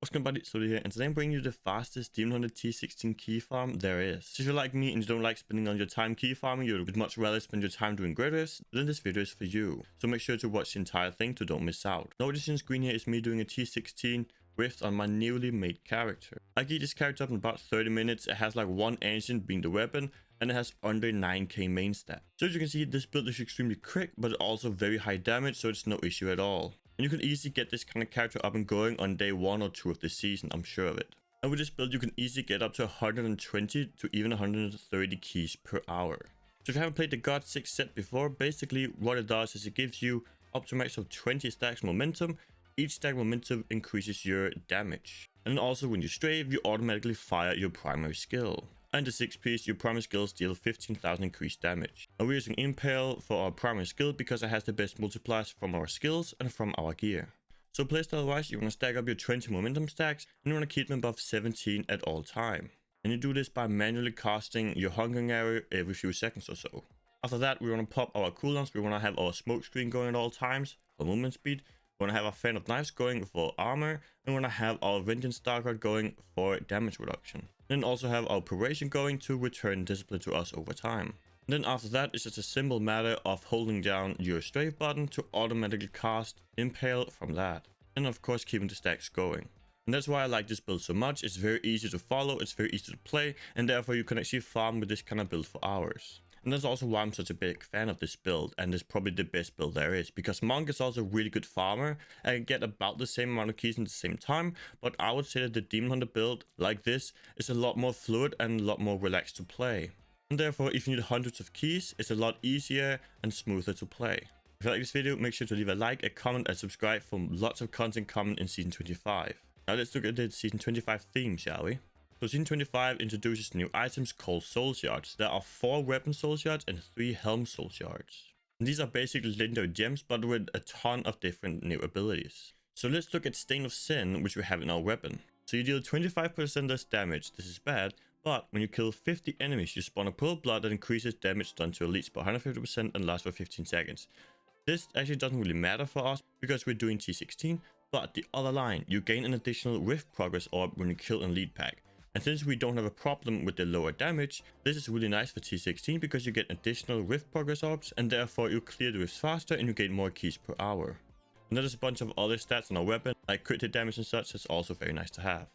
What's going on, buddy? So here, and today I'm bringing you the fastest Demon Hunter T16 key farm there is. So if you're like me and you don't like spending on your time key farming, you would much rather spend your time doing grid rifts, then this video is for you. So make sure to watch the entire thing to don't miss out. Now what you see on screen here is me doing a T16 rift on my newly made character. I get this character up in about 30 minutes. It has like one engine being the weapon, and it has under 9k main stat. So as you can see, this build is extremely quick, but also very high damage, so it's no issue at all. And you can easily get this kind of character up and going on day 1 or 2 of the season, I'm sure of it. And with this build, you can easily get up to 120 to even 130 keys per hour. So if you haven't played the God 6 set before, basically what it does is it gives you up to a max of 20 stacks momentum. Each stack momentum increases your damage. And then also when you strafe, you automatically fire your primary skill. And the 6 piece, your primary skills deal 15,000 increased damage. And we're using Impale for our primary skill because it has the best multipliers from our skills and from our gear. So playstyle wise, you want to stack up your 20 momentum stacks and you want to keep them above 17 at all time. And you do this by manually casting your hungering arrow every few seconds or so. After that, we want to pop our cooldowns. We want to have our smoke screen going at all times for movement speed. We want to have our fan of knives going for armor, and we want to have our vengeance star card going for damage reduction. Then also have our probation going to return discipline to us over time. And then after that, it's just a simple matter of holding down your strafe button to automatically cast Impale from that. And of course keeping the stacks going. And that's why I like this build so much. It's very easy to follow, it's very easy to play, and therefore you can actually farm with this kind of build for hours. And that's also why I'm such a big fan of this build, and it's probably the best build there is, because Monk is also a really good farmer and can get about the same amount of keys in the same time, but I would say that the Demon Hunter build like this is a lot more fluid and a lot more relaxed to play. And therefore, if you need hundreds of keys, it's a lot easier and smoother to play. If you like this video, make sure to leave a like, a comment, and subscribe for lots of content coming in Season 25. Now let's look at the Season 25 theme, shall we? So Season 25 introduces new items called Soul Shards. There are 4 weapon Soul Shards and 3 helm Soul Shards. And these are basically legendary gems, but with a ton of different new abilities. So let's look at Stain of Sin, which we have in our weapon. So you deal 25% less damage. This is bad, but when you kill 50 enemies, you spawn a pool of blood that increases damage done to elites by 150% and lasts for 15 seconds. This actually doesn't really matter for us because we're doing T16, but the other line, you gain an additional Rift Progress Orb when you kill an elite pack. And since we don't have a problem with the lower damage, this is really nice for T16 because you get additional Rift Progress Orbs and therefore you clear the rifts faster and you gain more keys per hour. And there's a bunch of other stats on our weapon, like crit hit damage and such, that's also very nice to have.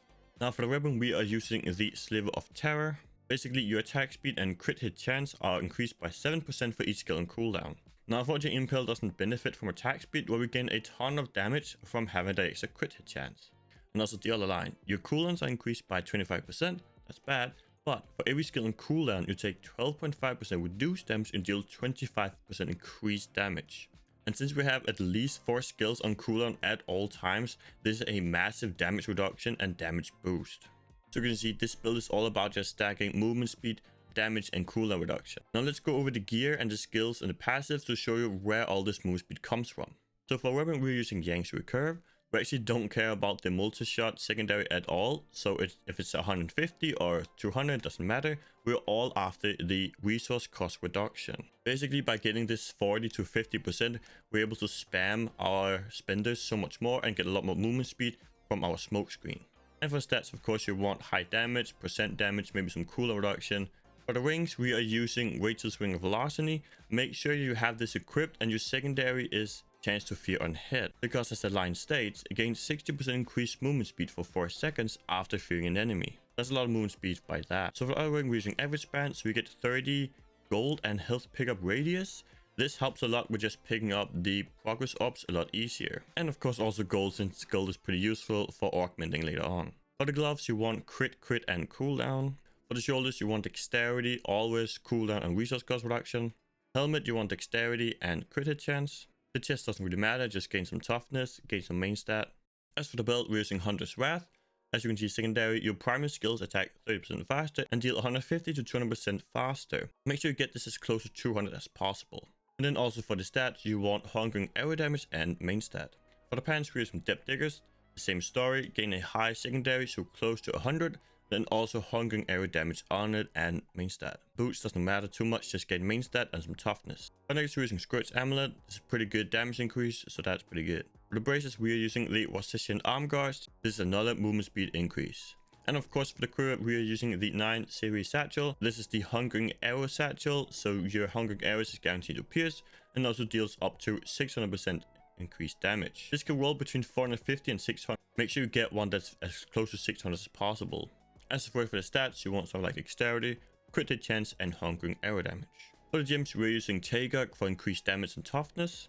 Now for the weapon, we are using the Sliver of Terror. Basically, your attack speed and crit hit chance are increased by 7% for each skill and cooldown. Now unfortunately, Impale doesn't benefit from attack speed, where we gain a ton of damage from having the extra crit hit chance. And also the other line, your cooldowns are increased by 25%, that's bad, but for every skill and cooldown you take 12.5% reduced damage and deal 25% increased damage. And since we have at least 4 skills on cooldown at all times, this is a massive damage reduction and damage boost. So you can see this build is all about just stacking movement speed, damage and cooldown reduction. Now let's go over the gear and the skills and the passives to show you where all this movement speed comes from. So for weapon, we're using Yang's Recurve. We actually don't care about the multi-shot secondary at all, so if it's 150 or 200, doesn't matter. We're all after the resource cost reduction. Basically, by getting this 40 to 50%, we're able to spam our spenders so much more and get a lot more movement speed from our smoke screen. And for stats, of course, you want high damage, percent damage, maybe some cooldown reduction. For the rings, we are using Rachel's Ring of Larceny. Make sure you have this equipped and your secondary is Chance to Fear on Hit, because as the line states, it gains 60% increased movement speed for 4 seconds after fearing an enemy. That's a lot of movement speed by that. So for the other ring, we're using average span, so we get 30 gold and health pickup radius. This helps a lot with just picking up the progress orbs a lot easier. And of course also gold, since gold is pretty useful for augmenting later on. For the gloves, you want crit, and cooldown. For the shoulders, you want dexterity, always, cooldown and resource cost reduction. Helmet, you want dexterity and crit hit chance. The chest doesn't really matter, just gain some toughness, gain some main stat. As for the belt, we're using Hunter's Wrath. As you can see, secondary, your primary skills attack 30% faster and deal 150 to 200% faster. Make sure you get this as close to 200 as possible. And then also for the stats, you want Hungering Arrow damage and main stat. For the pants, we're using Depth Diggers. The same story, gain a high secondary, so close to 100. Then also Hungering Arrow damage on it and main stat. Boots doesn't matter too much, just gain main stat and some toughness. For next, we're using Squirt's Amulet. This is pretty good damage increase, so that's pretty good. For the braces, we are using the Wassician arm guards. This is another movement speed increase. And of course, for the crew, we are using the 9 series satchel. This is the Hungering Arrow satchel, so your Hungering Arrows is guaranteed to pierce and also deals up to 600% increased damage. This can roll between 450 and 600. Make sure you get one that's as close to 600 as possible. As for the stats, you want something like Dexterity, Crit Hit Chance, and Hungering Arrow damage. For the gems, we're using Taeguk for increased damage and toughness,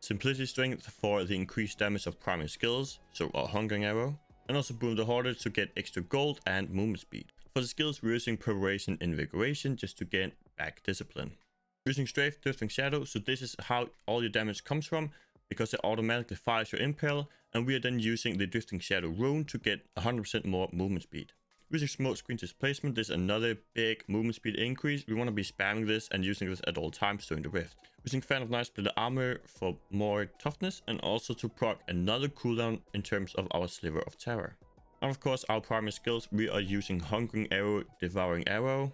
Simplicity Strength for the increased damage of primary skills, so our Hungering Arrow, and also Boom the Hoarder to get extra gold and movement speed. For the skills, we're using Preparation and Invigoration just to get back discipline. We're using Strafe, Drifting Shadow, so this is how all your damage comes from, because it automatically fires your Impale, and we are then using the Drifting Shadow rune to get 100% more movement speed. Using Smoke Screen Displacement, this is another big movement speed increase. We want to be spamming this and using this at all times during the rift. Using Fan of Night Splitter Armor for more toughness and also to proc another cooldown in terms of our Sliver of Terror. And of course, our primary skills, we are using Hungering Arrow, Devouring Arrow,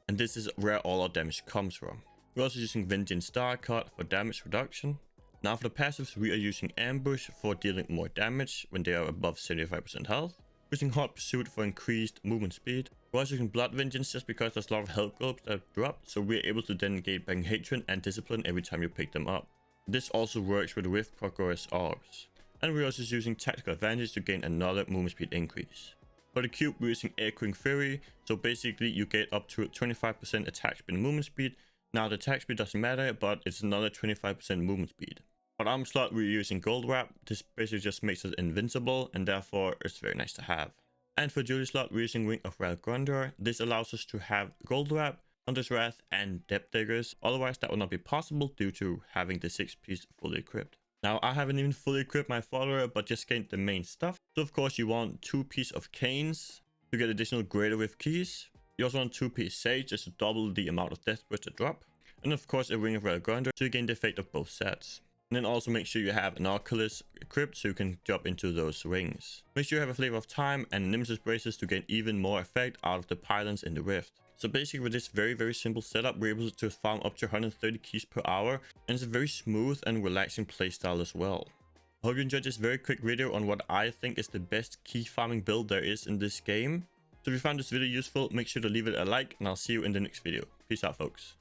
and this is where all our damage comes from. We're also using Vengeance Star Cut for damage reduction. Now for the passives, we are using Ambush for dealing more damage when they are above 75% health. Using Hot Pursuit for increased movement speed. We're also using Blood Vengeance just because there's a lot of health globes that drop, so we're able to then gain back Hatred and Discipline every time you pick them up. This also works with the Rift Progress Orbs. And we're also using Tactical Advantage to gain another movement speed increase. For the cube, we're using Echoing Fury, so basically you get up to 25% attack speed and movement speed. Now the attack speed doesn't matter, but it's another 25% movement speed. For arm slot, we're using Gold Wrap. This basically just makes us invincible, and therefore it's very nice to have. And for jewelry slot, we're using Ring of Rel Grandeur. This allows us to have Gold Wrap, Hunter's Wrath, and Depth Diggers. Otherwise, that would not be possible due to having the 6-piece fully equipped. Now, I haven't even fully equipped my follower, but just gained the main stuff. So of course, you want 2 pieces of Canes to get additional Greater Rift keys. You also want 2-piece Sage just to double the amount of Death Burst to drop. And of course, a Ring of Rel Grandeur to gain the effect of both sets. And then also make sure you have an Oculus equipped so you can jump into those rings. Make sure you have a Flavor of Time and Nemesis Braces to get even more effect out of the pylons in the rift. So basically with this very simple setup, we're able to farm up to 130 keys per hour, and it's a very smooth and relaxing playstyle as well. I hope you enjoyed this very quick video on what I think is the best key farming build there is in this game. So if you found this video useful, make sure to leave it a like, and I'll see you in the next video. Peace out, folks.